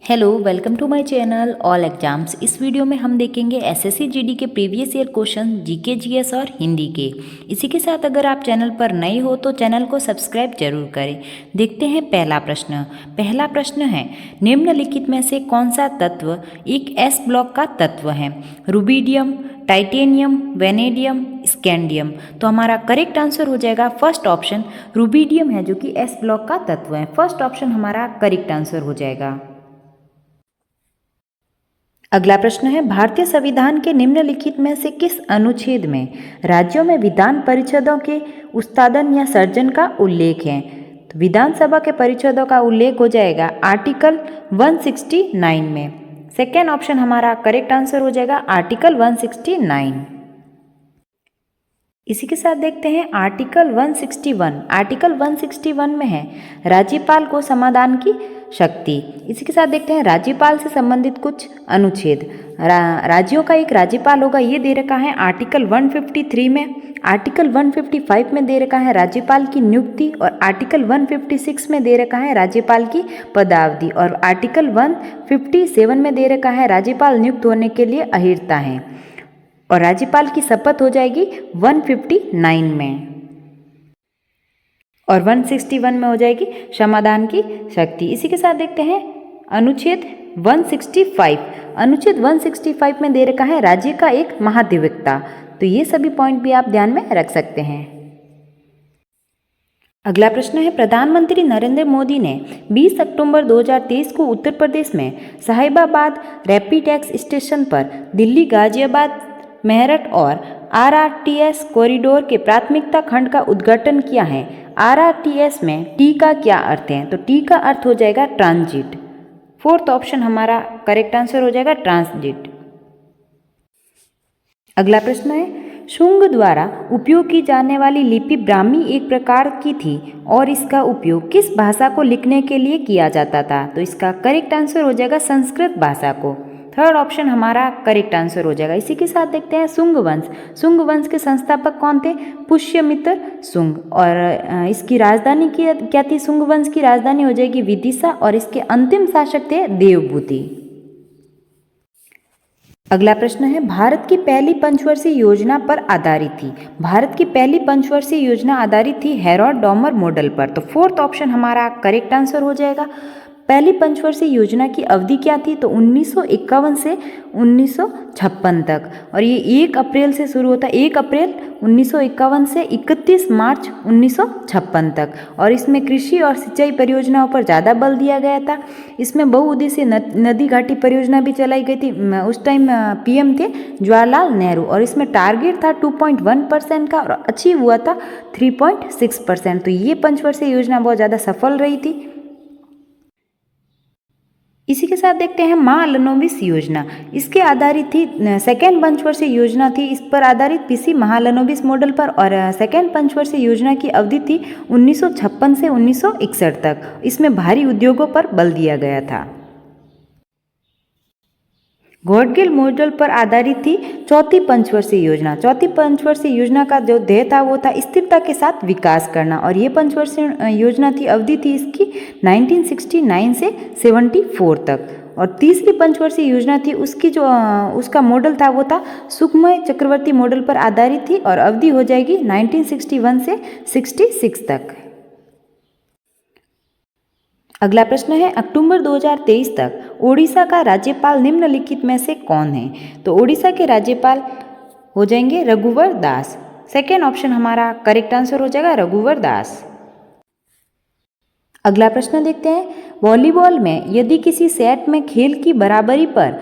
Hello, welcome to my channel all exams. इस video में हम देखेंगे एसएससी जीडी के previous year question, GK, GS और हिंदी के। इसी के साथ अगर आप चैनल पर नए हो तो चैनल को सब्सक्राइब जरूर करें। देखते हैं पहला प्रश्न। पहला प्रश्न है, निम्नलिखित में से कौन सा तत्व एक एस ब्लॉक का तत्व है? Rubidium, titanium, vanadium, scandium. तो हमारा करेक्ट आंसर हो जाएगा फर्स्ट ऑप्शन, रुबिडियम है जो कि एस ब्लॉक का तत्व है। फर्स्ट ऑप्शन हमारा करेक्ट आंसर हो जाएगा। अगला प्रश्न है, भारतीय संविधान के निम्नलिखित में से किस अनुच्छेद में राज्यों में विधान परिषदों के उत्पादन या सर्जन का उल्लेख है? तो विधानसभा के परिषदों का उल्लेख हो जाएगा आर्टिकल 169 में। सेकेंड ऑप्शन हमारा करेक्ट आंसर हो जाएगा आर्टिकल 169। इसी के साथ देखते हैं आर्टिकल 161। आर्टिकल 161 में है राज्यपाल को समाधान की शक्ति। इसी के साथ देखते हैं राज्यपाल से संबंधित कुछ अनुच्छेद। राज्यों का एक राज्यपाल होगा, ये दे रखा है आर्टिकल 153 में। आर्टिकल 155 में दे रखा है राज्यपाल की नियुक्ति, और आर्टिकल 156 में दे रखा है राज्यपाल की पदावधि, और आर्टिकल 157 में दे रखा है राज्यपाल नियुक्त होने के लिए अहिर्ता है, और राज्यपाल की शपथ हो जाएगी 159 में, और 161 में हो जाएगी समाधान की शक्ति। इसी के साथ देखते हैं अनुच्छेद 165। अनुच्छेद 165 में दे रखा है राज्य का एक महाधिवक्ता। तो ये सभी पॉइंट भी आप ध्यान में रख सकते हैं। अगला प्रश्न है, प्रधानमंत्री नरेंद्र मोदी ने 20 अक्टूबर 2023 को उत्तर प्रदेश में साहिबाबाद रैपिड एक्स स्टेशन पर दिल्ली, गाजियाबाद, मेरठ और आरआरटीएस कॉरिडोर के प्राथमिकता खंड का उद्घाटन किया है। आरआरटीएस में टी का क्या अर्थ है? तो टी का अर्थ हो जाएगा ट्रांजिट। फोर्थ ऑप्शन हमारा करेक्ट आंसर हो जाएगा ट्रांजिट। अगला प्रश्न है, शुंग द्वारा उपयोग की जाने वाली लिपि ब्राह्मी एक प्रकार की थी और इसका उपयोग किस भाषा को लिखने के लिए किया जाता था? तो इसका करेक्ट आंसर हो जाएगा संस्कृत भाषा को। थर्ड ऑप्शन हमारा करेक्ट आंसर हो जाएगा। इसी के साथ देखते हैं शुंग वंश। शुंग वंश के संस्थापक कौन थे? पुष्यमित्र शुंग। और इसकी राजधानी क्या थी? शुंग वंश की राजधानी हो जाएगी विदिशा, और इसके अंतिम शासक थे देवभूति। अगला प्रश्न है, भारत की पहली पंचवर्षीय योजना पर आधारित थी। भारत की पहली पंचवर्षीय योजना आधारित थी हेरोड डॉमर मॉडल पर। तो फोर्थ ऑप्शन हमारा करेक्ट आंसर हो जाएगा। पहली पंचवर्षीय योजना की अवधि क्या थी? तो 1951 से 1956 तक, और ये 1 अप्रैल से शुरू होता है, 1 अप्रैल 1951 से 31 मार्च 1956 तक। और इसमें कृषि और सिंचाई परियोजनाओं पर ज़्यादा बल दिया गया था। इसमें बहुउद्देशीय नदी घाटी परियोजना भी चलाई गई थी। उस टाइम पीएम थे जवाहरलाल नेहरू, और इसमें टारगेट था 2.1% का, और अचीव हुआ था 3.6%। तो ये पंचवर्षीय योजना बहुत ज़्यादा सफल रही थी। इसी के साथ देखते हैं महालनोबिस योजना। इसके आधारित थी सेकेंड पंचवर्षीय योजना थी, इस पर आधारित पीसी महालनोबिस मॉडल पर, और सेकेंड पंचवर्षीय योजना की अवधि थी 1956 से 1961 तक। इसमें भारी उद्योगों पर बल दिया गया था। गॉडगिल मॉडल पर आधारित थी चौथी पंचवर्षीय योजना। चौथी पंचवर्षीय योजना का जो ध्येय था वो था स्थिरता के साथ विकास करना, और ये पंचवर्षीय योजना थी, अवधि थी इसकी 1969 से 74 तक। और तीसरी पंचवर्षीय योजना थी, उसकी जो उसका मॉडल था वो था सुखमय चक्रवर्ती मॉडल पर आधारित थी, और अवधि हो जाएगी 1961 से 66 तक। अगला प्रश्न है, अक्टूबर 2023 तक ओडिशा का राज्यपाल निम्नलिखित में से कौन है? तो ओडिशा के राज्यपाल हो जाएंगे रघुवर दास। सेकेंड ऑप्शन हमारा करेक्ट आंसर हो जाएगा रघुवर दास। अगला प्रश्न देखते हैं, वॉलीबॉल में यदि किसी सेट में खेल की बराबरी पर,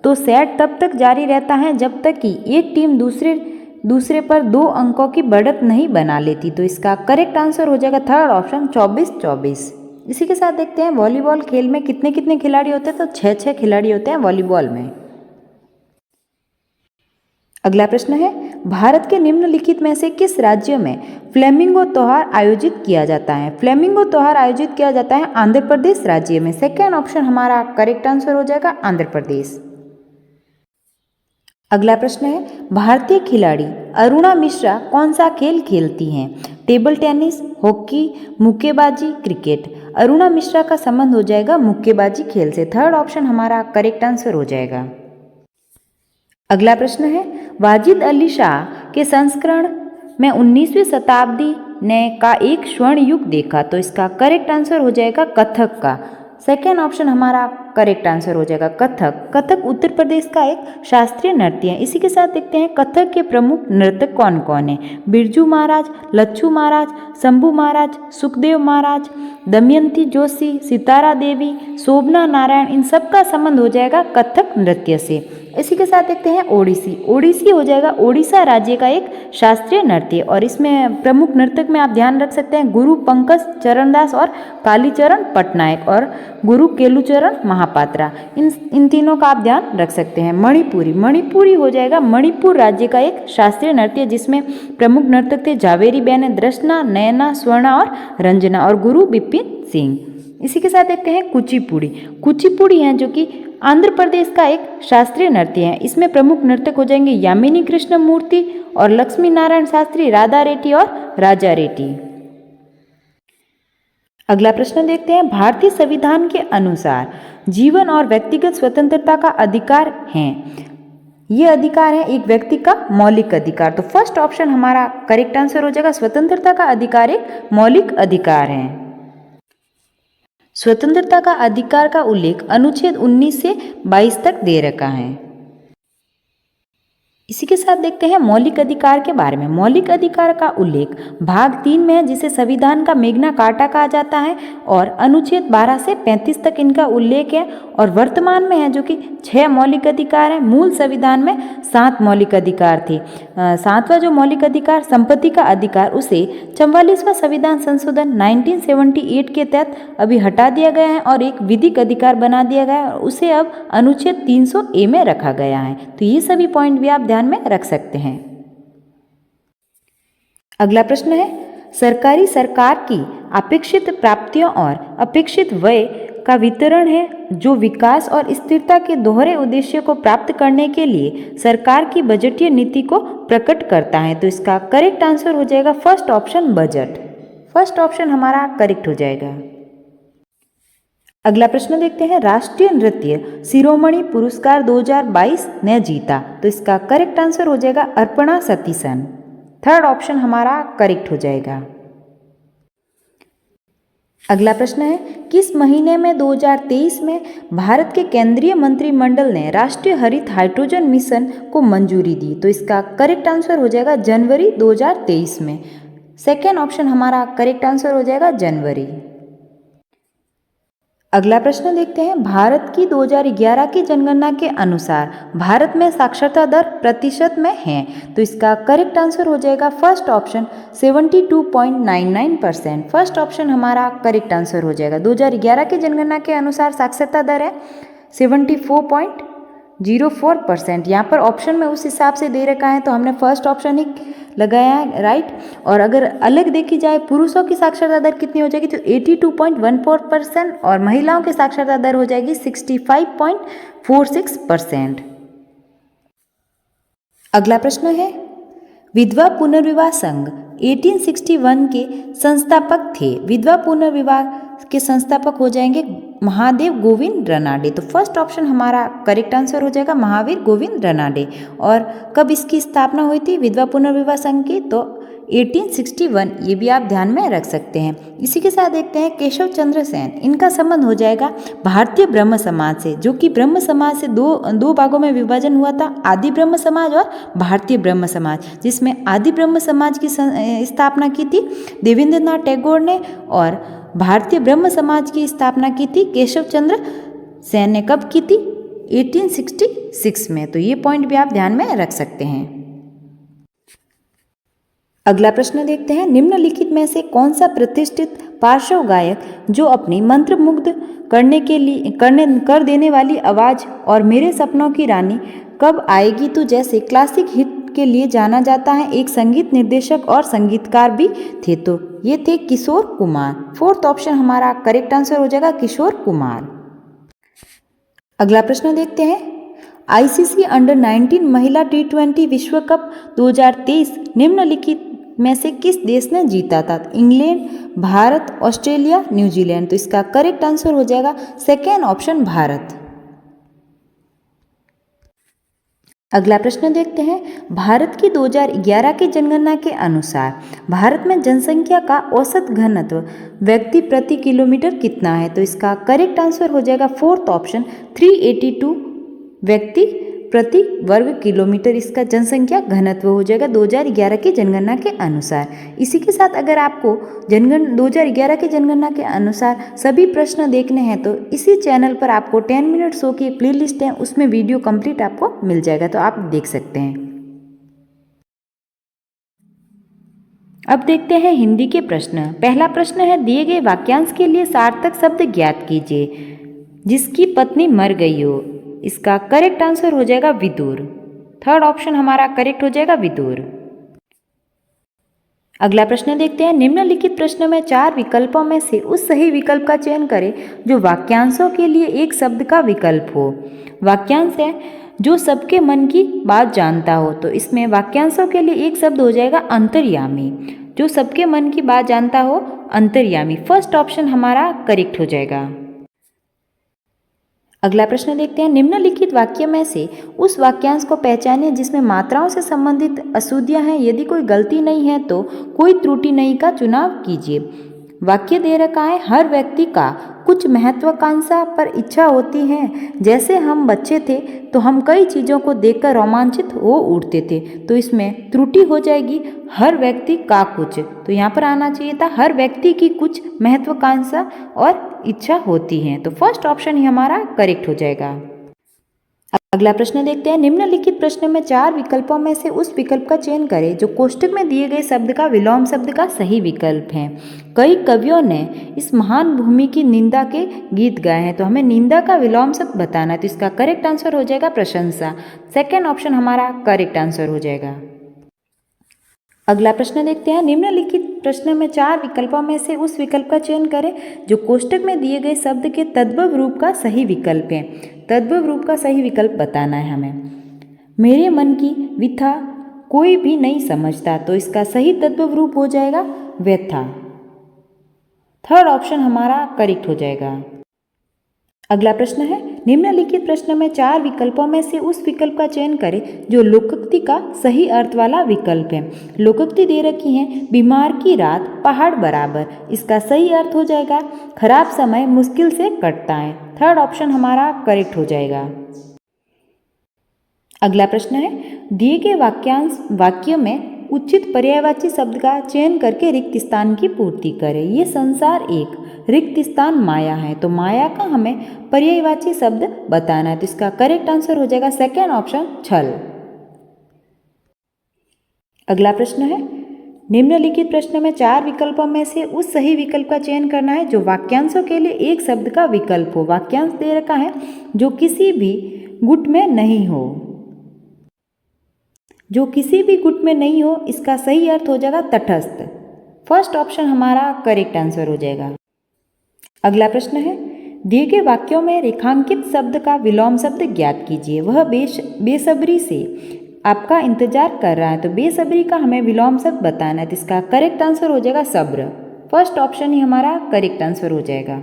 तो सेट तब तक जारी रहता है जब तक कि एक टीम दूसरे पर 2 अंकों की बढ़त नहीं बना लेती। तो इसका करेक्ट आंसर हो जाएगा थर्ड ऑप्शन 24-24। इसी के साथ देखते हैं वॉलीबॉल खेल में कितने कितने खिलाड़ी होते हैं? तो 6 खिलाड़ी होते हैं वॉलीबॉल में। अगला प्रश्न है, भारत के निम्नलिखित में से किस राज्य में फ्लेमिंगो त्योहार आयोजित किया जाता है? फ्लेमिंगो त्योहार आयोजित किया जाता है आंध्र प्रदेश राज्य में। सेकेंड ऑप्शन हमारा करेक्ट आंसर हो जाएगा आंध्र प्रदेश। अगला प्रश्न है, भारतीय खिलाड़ी अरुणा मिश्रा कौन सा खेल खेलती हैं? टेबल टेनिस, हॉकी, मुक्केबाजी, क्रिकेट। अरुणा मिश्रा का संबंध हो जाएगा मुक्केबाजी खेल से। थर्ड ऑप्शन हमारा करेक्ट आंसर हो जाएगा। अगला प्रश्न है, वाजिद अली शाह के संस्करण में 19वीं शताब्दी ने का एक स्वर्ण युग देखा, तो इसका करेक्ट आंसर हो जाएगा कथक का। सेकेंड ऑप्शन हमारा करेक्ट आंसर हो जाएगा कथक। कथक उत्तर प्रदेश का एक शास्त्रीय नृत्य है। इसी के साथ देखते हैं कथक के प्रमुख नर्तक कौन कौन है। बिरजू महाराज, लच्छू महाराज, शंभू महाराज, सुखदेव महाराज, दमयंती जोशी, सितारा देवी, शोभना नारायण, इन सब का संबंध हो जाएगा कथक नृत्य से। इसी के साथ देखते हैं ओडिसी। ओडिसी हो जाएगा ओडिशा राज्य का एक शास्त्रीय नृत्य और इसमें प्रमुख नर्तक में आप ध्यान रख सकते हैं गुरु पंकज चरणदास और कालीचरण पटनायक और गुरु केलुचरण महापात्रा, इन तीनों का आप ध्यान रख सकते हैं। मणिपुरी, मणिपुरी हो जाएगा मणिपुर राज्य का एक शास्त्रीय नृत्य जिसमें प्रमुख नर्तक थे जावेरी बेन, दृष्णा, नयना, स्वर्णा और रंजना और गुरु बिपिन सिंह। इसी के साथ देखते हैं कुचिपुड़ी। कुचिपुड़ी है जो कि आंध्र प्रदेश का एक शास्त्रीय नृत्य है। इसमें प्रमुख नर्तक हो जाएंगे यामिनी कृष्ण मूर्ति और लक्ष्मी नारायण शास्त्री, राधा रेड्डी और राजा रेड्डी। अगला प्रश्न देखते हैं, भारतीय संविधान के अनुसार जीवन और व्यक्तिगत स्वतंत्रता का अधिकार है। ये अधिकार है एक व्यक्ति का मौलिक अधिकार। तो फर्स्ट ऑप्शन हमारा करेक्ट आंसर हो जाएगा। स्वतंत्रता का अधिकार एक मौलिक अधिकार है। स्वतंत्रता का अधिकार का उल्लेख अनुच्छेद 19 से 22 तक दे रखा है। इसी के साथ देखते हैं मौलिक अधिकार के बारे में। मौलिक अधिकार का उल्लेख भाग 3 में है जिसे संविधान का मेग्ना कार्टा कहा जाता है और अनुच्छेद 12 से 35 तक इनका उल्लेख है और वर्तमान में है जो कि 6 मौलिक अधिकार हैं। मूल संविधान में 7 मौलिक अधिकार थे। 7वां जो मौलिक अधिकार संपत्ति का अधिकार उसे 44वां संविधान संशोधन 1978 के तहत अभी हटा दिया गया है और एक विधिक अधिकार बना दिया गया है और उसे अब अनुच्छेद 300A में रखा गया है। तो ये सभी पॉइंट भी आप ध्यान में रख सकते हैं। अगला प्रश्न है, सरकारी सरकार की अपेक्षित प्राप्तियों और अपेक्षित व्यय का वितरण है जो विकास और स्थिरता के दोहरे उद्देश्य को प्राप्त करने के लिए सरकार की बजटीय नीति को प्रकट करता है। तो इसका करेक्ट आंसर हो जाएगा first option budget. First option हमारा करेक्ट हो जाएगा। अगला प्रश्न देखते हैं, राष्ट्रीय नृत्य शिरोमणि पुरस्कार 2022 ने जीता। तो इसका करेक्ट आंसर हो जाएगा अर्पणा सतीसन। थर्ड ऑप्शन हमारा करेक्ट हो जाएगा। अगला प्रश्न है, किस महीने में 2023 में भारत के केंद्रीय मंत्रिमंडल ने राष्ट्रीय हरित हाइड्रोजन मिशन को मंजूरी दी। तो इसका करेक्ट आंसर हो जाएगा जनवरी 2023 में। सेकेंड ऑप्शन हमारा करेक्ट आंसर हो जाएगा जनवरी। अगला प्रश्न देखते हैं, भारत की 2011 की जनगणना के अनुसार भारत में साक्षरता दर प्रतिशत में है। तो इसका करेक्ट आंसर हो जाएगा फर्स्ट ऑप्शन 72.99%। फर्स्ट ऑप्शन हमारा करेक्ट आंसर हो जाएगा। 2011 की जनगणना के अनुसार साक्षरता दर है 74.04%। यहाँ पर ऑप्शन में उस हिसाब से दे रखा है तो हमने फर्स्ट ऑप्शन ही लगाया है, राइट। और अगर अलग देखी जाए पुरुषों की साक्षरता दर कितनी हो जाएगी तो 82.14% और महिलाओं की साक्षरता दर हो जाएगी 65.46%। अगला प्रश्न है, विधवा पुनर्विवाह संघ 1861 के संस्थापक थे। विधवा पुनर्विवाह के संस्थापक हो जाएंगे महादेव गोविंद रनाडे। तो फर्स्ट ऑप्शन हमारा करेक्ट आंसर हो जाएगा महावीर गोविंद रनाडे। और कब इसकी स्थापना हुई थी विधवा पुनर्विवाह संघ की? तो 1861, ये भी आप ध्यान में रख सकते हैं। इसी के साथ देखते हैं केशव चंद्र सेन, इनका संबंध हो जाएगा भारतीय ब्रह्म समाज से, जो कि ब्रह्म समाज से दो भागों में विभाजन हुआ था, आदि ब्रह्म समाज और भारतीय ब्रह्म समाज, जिसमें आदि ब्रह्म समाज की स्थापना की थी देवेंद्रनाथ टैगोर ने और भारतीय ब्रह्म समाज की स्थापना की थी केशव चंद्र सेन ने। कब की थी? 1866 में। तो ये पॉइंट भी आप ध्यान में रख सकते हैं। अगला प्रश्न देखते हैं, निम्नलिखित में से कौन सा प्रतिष्ठित पार्श्व गायक जो अपनी मंत्रमुग्ध कर देने वाली आवाज और मेरे सपनों की रानी कब आएगी तू जैसे क्लासिक हिट के लिए जाना जाता है, एक संगीत निर्देशक और संगीतकार भी थे। तो ये थे किशोर कुमार। फोर्थ ऑप्शन हमारा करेक्ट आंसर हो जाएगा किशोर कुमार। अगला प्रश्न देखते हैं, आईसीसी अंडर 19 महिला T20 विश्व कप 2023 में से किस देश ने जीता था? England, Bharat, Australia, New Zealand. तो इसका करेक्ट आंसर हो जाएगा सेकेंड ऑप्शन भारत। अगला प्रश्न देखते हैं। भारत की 2011 की जनगणना के अनुसार भारत में जनसंख्या का औसत घनत्व व्यक्ति प्रति किलोमीटर कितना है? तो इसका करेक्ट आंसर हो जाएगा फोर्थ ऑप्शन 382 व्यक्ति प्रति वर्ग किलोमीटर। इसका जनसंख्या घनत्व हो जाएगा 2011 की जनगणना के अनुसार। इसी के साथ अगर आपको 2011 की जनगणना के अनुसार सभी प्रश्न देखने हैं तो इसी चैनल पर आपको 10 मिनट शो की प्ले लिस्ट है, उसमें वीडियो कंप्लीट आपको मिल जाएगा, तो आप देख सकते हैं। अब देखते हैं हिंदी के प्रश्न। पहला प्रश्न है, दिए गए वाक्यांश के लिए सार्थक शब्द ज्ञात कीजिए। जिसकी पत्नी मर गई हो। इसका करेक्ट आंसर हो जाएगा विदुर। थर्ड ऑप्शन हमारा करेक्ट हो जाएगा विदुर। अगला प्रश्न देखते हैं। निम्नलिखित प्रश्न में 4 विकल्पों में से उस सही विकल्प का चयन करें जो वाक्यांशों के लिए एक शब्द का विकल्प हो। वाक्यांश है जो सबके मन की बात जानता हो, तो इसमें वाक्यांशों के लिए एक शब्द हो जाएगा अंतर्यामी। जो सबके मन की बात जानता हो, अंतर्यामी। फर्स्ट ऑप्शन हमारा करेक्ट हो जाएगा। अगला प्रश्न देखते हैं। निम्नलिखित वाक्य में से उस वाक्यांश को पहचानिए जिसमें मात्राओं से संबंधित अशुद्धियां हैं। यदि कोई गलती नहीं है तो कोई त्रुटि नहीं का चुनाव कीजिए। वाक्य दे रखा है, हर व्यक्ति का कुछ महत्वाकांक्षा पर इच्छा होती है। जैसे हम बच्चे थे तो हम कई चीज़ों को देखकर रोमांचित हो उठते थे, तो इसमें त्रुटि हो जाएगी हर व्यक्ति का कुछ। तो यहाँ पर आना चाहिए था हर व्यक्ति की कुछ महत्वाकांक्षा और इच्छा होती है। तो फर्स्ट ऑप्शन ही हमारा करेक्ट हो जाएगा। अगला प्रश्न देखते हैं। निम्नलिखित प्रश्न में 4 विकल्पों में से उस विकल्प का चयन करें जो कोष्टक में दिए गए शब्द का विलोम शब्द का सही विकल्प है। कई कवियों ने इस महान भूमि की निंदा के गीत गाए हैं, तो हमें निंदा का विलोम शब्द बताना है, तो इसका करेक्ट आंसर हो जाएगा प्रशंसा। सेकेंड ऑप्शन हमारा करेक्ट आंसर हो जाएगा। अगला प्रश्न देखते हैं। निम्नलिखित प्रश्न में 4 विकल्पों में से उस विकल्प का चयन करें जो कोष्टक में दिए गए शब्द के तद्भव रूप का सही विकल्प है। तद्भव रूप का सही विकल्प बताना है हमें। मेरे मन की व्यथा कोई भी नहीं समझता, तो इसका सही तद्भव रूप हो जाएगा व्यथा। थर्ड ऑप्शन हमारा करेक्ट हो जाएगा। अगला प्रश्न है। निम्नलिखित प्रश्न में 4 विकल्पों में से उस विकल्प का चयन करें जो लोकोक्ति का सही अर्थ वाला विकल्प है। लोकोक्ति दे रखी है, बीमार की रात पहाड़ बराबर। इसका सही अर्थ हो जाएगा खराब समय मुश्किल से कटता है। थर्ड ऑप्शन हमारा करेक्ट हो जाएगा। अगला प्रश्न है। दिए गए वाक्य में उचित पर्यायवाची शब्द का चयन करके रिक्त स्थान की पूर्ति करें। ये संसार एक रिक्त स्थान माया है, तो माया का हमें पर्यायवाची शब्द बताना है, तो इसका करेक्ट आंसर हो जाएगा सेकेंड ऑप्शन छल। अगला प्रश्न है। निम्नलिखित प्रश्न में 4 विकल्पों में से उस सही विकल्प का चयन करना है जो वाक्यांशों के लिए एक शब्द का विकल्प हो। वाक्यांश दे रखा है जो किसी भी गुट में नहीं हो। जो किसी भी गुट में नहीं हो, इसका सही अर्थ हो जाएगा तटस्थ। फर्स्ट ऑप्शन हमारा करेक्ट आंसर हो जाएगा। अगला प्रश्न है। दिए गए वाक्यों में रेखांकित शब्द का विलोम शब्द ज्ञात कीजिए। वह बेसब्री से आपका इंतजार कर रहा है, तो बेसब्री का हमें विलोम शब्द बताना है, तो इसका करेक्ट आंसर हो जाएगा सब्र। फर्स्ट ऑप्शन ही हमारा करेक्ट आंसर हो जाएगा।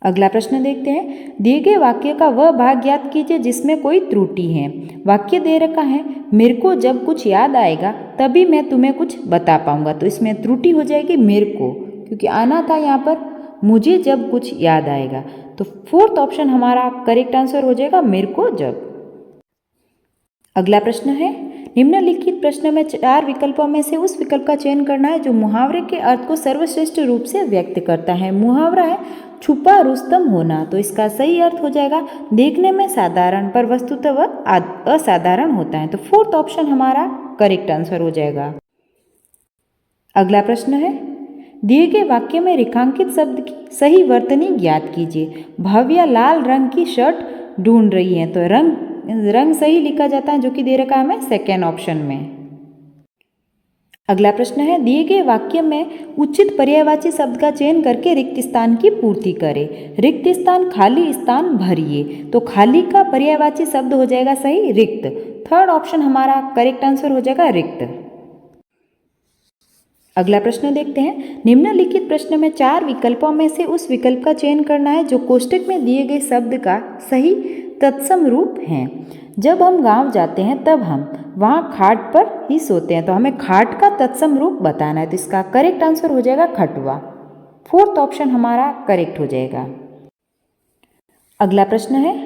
अगला प्रश्न देखते हैं। दिए गए वाक्य का वह भाग ज्ञात कीजिए जिसमें कोई त्रुटि है। वाक्य दे रखा है, मेरे को जब कुछ याद आएगा तभी मैं तुम्हें कुछ बता पाऊंगा, तो इसमें त्रुटि हो जाएगी मेरे को, क्योंकि आना था यहाँ पर मुझे जब कुछ याद आएगा। तो फोर्थ ऑप्शन हमारा करेक्ट आंसर हो जाएगा मेरे को जब। अगला प्रश्न है। निम्नलिखित प्रश्न में 4 विकल्पों में से उस विकल्प का चयन करना है जो मुहावरे के अर्थ को सर्वश्रेष्ठ रूप से व्यक्त करता है। मुहावरा है छुपा रुस्तम होना, तो इसका सही अर्थ हो जाएगा देखने में साधारण पर वस्तुतः वह असाधारण होता है, तो फोर्थ ऑप्शन हमारा करेक्ट आंसर हो जाएगा। अगला प्रश्न है। दिए गए वाक्य में रेखांकित शब्द की सही वर्तनी ज्ञात कीजिए। भव्या लाल रंग की शर्ट ढूंढ रही है, तो रंग सही लिखा जाता है जो कि दे रखा है हमें सेकेंड ऑप्शन में। अगला प्रश्न है। दिए गए वाक्य में उचित पर्यायवाची शब्द का चयन करके रिक्त स्थान की पूर्ति करें। रिक्त स्थान खाली स्थान भरिए, तो खाली का पर्यायवाची शब्द हो जाएगा सही रिक्त। थर्ड ऑप्शन हमारा करेक्ट आंसर हो जाएगा रिक्त। अगला प्रश्न देखते हैं। निम्नलिखित प्रश्न में 4 विकल्पों में से उस विकल्प का चयन करना है जो कोष्टक में दिए गए शब्द का सही तत्सम रूप है। जब हम गांव जाते हैं तब हम वहाँ खाट पर ही सोते हैं, तो हमें खाट का तत्सम रूप बताना है। तो इसका करेक्ट आंसर हो जाएगा खटुआ। 4th ऑप्शन हमारा करेक्ट हो जाएगा। अगला प्रश्न है,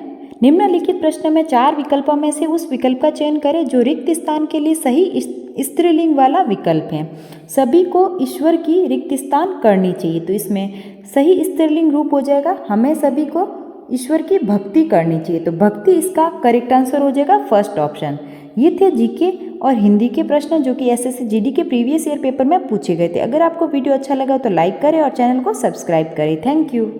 निम्नलिखित प्रश्न में 4 विकल्पों में से उस विकल्प का चयन करें जो रिक्त स्थान के लिए सही स्त्रीलिंग वाला विकल्प है। सभी को ईश्वर की रिक्त स्थान करनी चाहिए, तो इसमें सही स्त्रीलिंग रूप हो जाएगा हमें सभी को ईश्वर की भक्ति करनी चाहिए। तो भक्ति इसका करेक्ट आंसर हो जाएगा 1st ऑप्शन। ये थे जीके और हिंदी के प्रश्न जो कि एसएससी जीडी के प्रीवियस ईयर पेपर में पूछे गए थे। अगर आपको वीडियो अच्छा लगा तो लाइक करें और चैनल को सब्सक्राइब करें। Thank you.